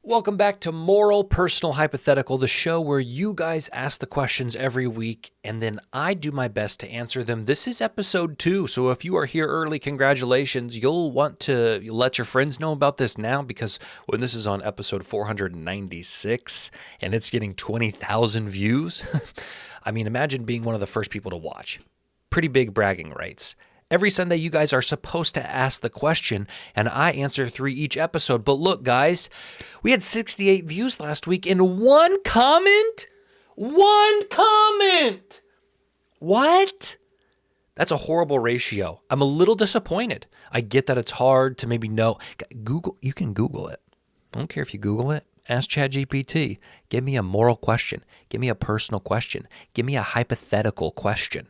Welcome back to Moral Personal Hypothetical, the show where you guys ask the questions every week and then I do my best to answer them. This is episode 2, so if you are here early, congratulations. You'll want to let your friends know about this now because when this is on episode 496 and it's getting 20,000 views, I mean, imagine being one of the first people to watch. Pretty big bragging rights. Every Sunday, you guys are supposed to ask the question, and I answer 3 each episode. But look, guys, we had 68 views last week and one comment? One comment! What? That's a horrible ratio. I'm a little disappointed. I get that it's hard to maybe know. Google, you can Google it. I don't care if you Google it. Ask ChatGPT. Give me a moral question. Give me a personal question. Give me a hypothetical question.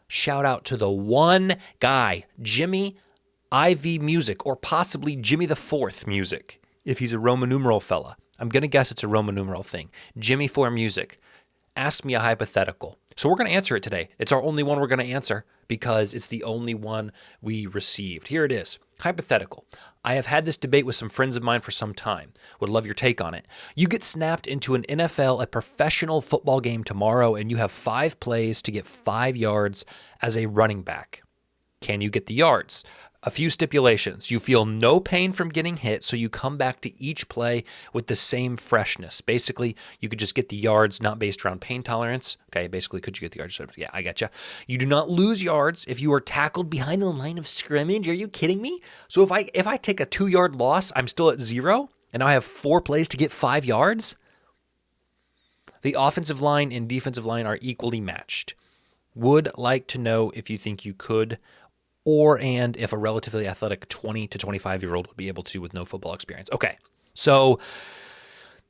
Shout out to the one guy, Jimmy IV Music, or possibly Jimmy the Fourth Music, if he's a Roman numeral fella. I'm going to guess it's a Roman numeral thing. Jimmy 4 Music. Ask me a hypothetical. So we're going to answer it today. It's our only one we're going to answer because it's the only one we received. Here it is. Hypothetical. I have had this debate with some friends of mine for some time. Would love your take on it. You get snapped into an NFL, a professional football game tomorrow, and you have 5 plays to get 5 yards as a running back. Can you get the yards? A few stipulations. You feel no pain from getting hit, so you come back to each play with the same freshness. Basically, you could just get the yards, not based around pain tolerance. Okay, basically, could you get the yards? Yeah, I gotcha. You do not lose yards if you are tackled behind the line of scrimmage. Are you kidding me? So if I take a 2-yard loss, I'm still at 0, and now I have 4 plays to get 5 yards? The offensive line and defensive line are equally matched. Would like to know if you think you could and if a relatively athletic 20 to 25-year-old would be able to with no football experience. Okay, so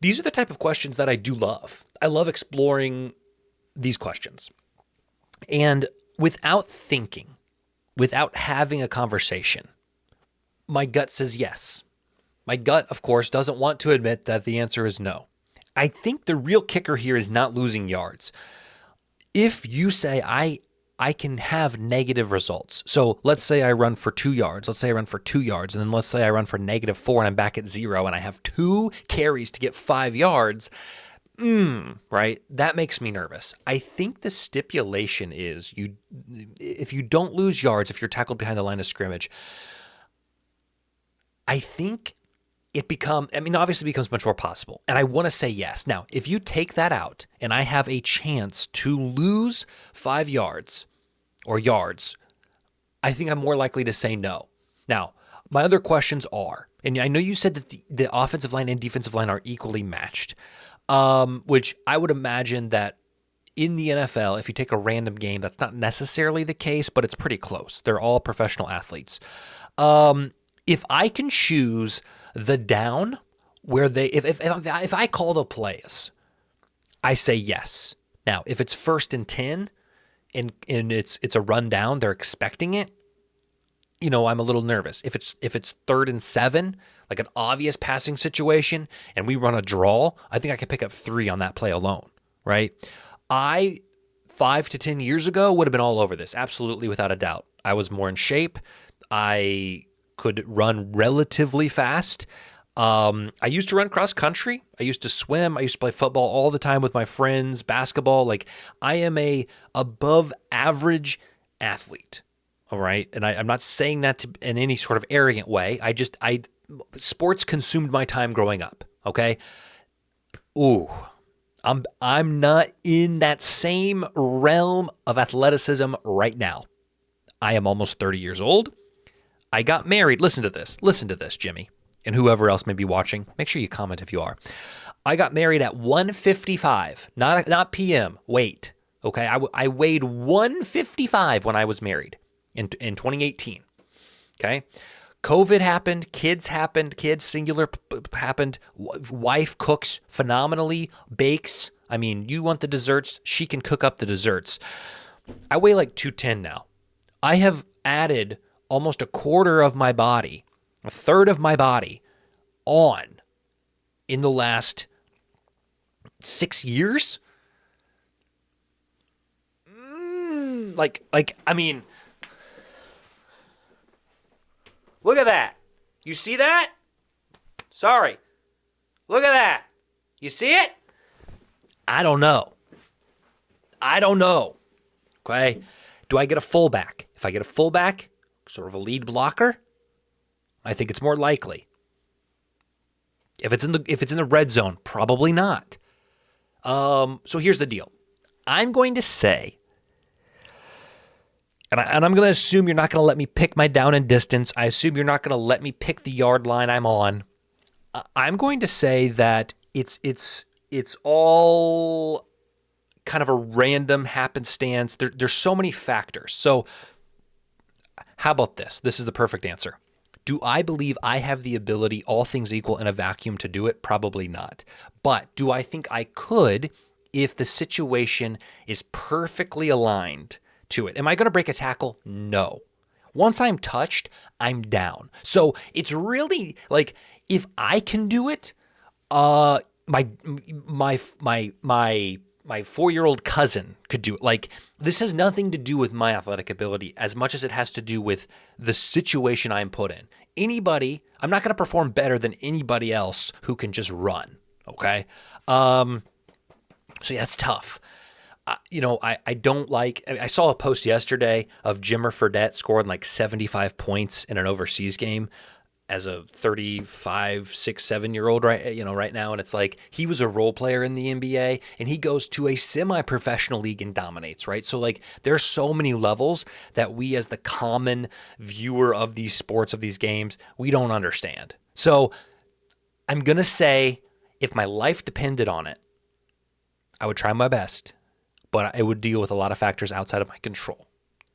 these are the type of questions that I do love. I love exploring these questions. And without thinking, without having a conversation, my gut says yes. My gut, of course, doesn't want to admit that the answer is no. I think the real kicker here is not losing yards. If you say, I can have negative results. So let's say I run for 2 yards. Let's say I run for 2 yards. And then let's say I run for -4 and I'm back at 0 and I have 2 carries to get 5 yards. Right? That makes me nervous. I think the stipulation is if you don't lose yards, if you're tackled behind the line of scrimmage, I think obviously becomes much more possible. And I want to say yes. Now, if you take that out and I have a chance to lose 5 yards or yards, I think I'm more likely to say no. Now, my other questions are, and I know you said that the offensive line and defensive line are equally matched, which I would imagine that in the NFL, if you take a random game, that's not necessarily the case, but it's pretty close. They're all professional athletes. If I can choose the down where if I call the plays, I say yes. Now, if it's 1st and 10 and it's a run down, they're expecting it, I'm a little nervous. If it's 3rd and 7, like an obvious passing situation, and we run a draw, I think I could pick up 3 on that play alone, right? 5 to 10 years ago would have been all over this, absolutely, without a doubt. I was more in shape. I could run relatively fast. I used to run cross country. I used to swim. I used to play football all the time with my friends, basketball. Like, I am a above average athlete. All right. And I'm not saying that in any sort of arrogant way. Sports consumed my time growing up. Okay. Ooh, I'm not in that same realm of athleticism right now. I am almost 30 years old. I got married. Listen to this, Jimmy, and whoever else may be watching. Make sure you comment if you are. I got married at 1:55, not p.m. Wait, okay. I weighed 155 when I was married in 2018. Okay, COVID happened. Kids singular happened. Wife cooks phenomenally, bakes. I mean, you want the desserts? She can cook up the desserts. I weigh like 210 now. I have added almost a quarter of my body, a third of my body on in the last 6 years. I mean, look at that. You see that? Sorry. Look at that. You see it? I don't know. Okay. Do I get a fullback? If I get a fullback, sort of a lead blocker, I think it's more likely. If it's in the red zone, probably not. So here's the deal. I'm going to say, and I'm going to assume you're not going to let me pick my down and distance. I assume you're not going to let me pick the yard line I'm on. I'm going to say that it's all kind of a random happenstance. There's so many factors. So how about this? This is the perfect answer. Do I believe I have the ability, all things equal, in a vacuum to do it? Probably not. But do I think I could if the situation is perfectly aligned to it? Am I going to break a tackle? No. Once I'm touched, I'm down. So it's really like if I can do it, my 4-year-old cousin could do it. Like, this has nothing to do with my athletic ability as much as it has to do with the situation I'm put in. I'm not going to perform better than anybody else who can just run. Okay. So yeah, it's tough. I don't like, I saw a post yesterday of Jimmer Fredette scoring like 75 points in an overseas game as a 35, 6, 7-year-old right now. And it's like, he was a role player in the NBA and he goes to a semi-professional league and dominates, right? So like, there's so many levels that we as the common viewer of these sports, of these games, we don't understand. So I'm going to say if my life depended on it, I would try my best, but it would deal with a lot of factors outside of my control.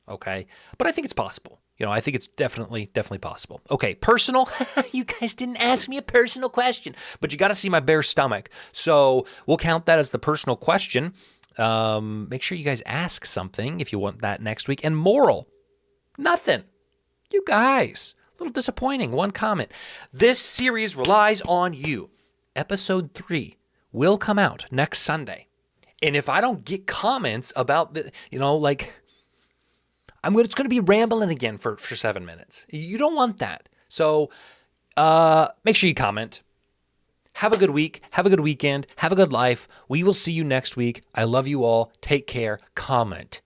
Okay. But I think it's possible. I think it's definitely possible. Okay, personal. You guys didn't ask me a personal question, but you got to see my bare stomach. So we'll count that as the personal question. Make sure you guys ask something if you want that next week. And moral, nothing. You guys, a little disappointing. One comment. This series relies on you. Episode 3 will come out next Sunday. And if I don't get comments about it's going to be rambling again for 7 minutes. You don't want that. So make sure you comment. Have a good week. Have a good weekend. Have a good life. We will see you next week. I love you all. Take care. Comment.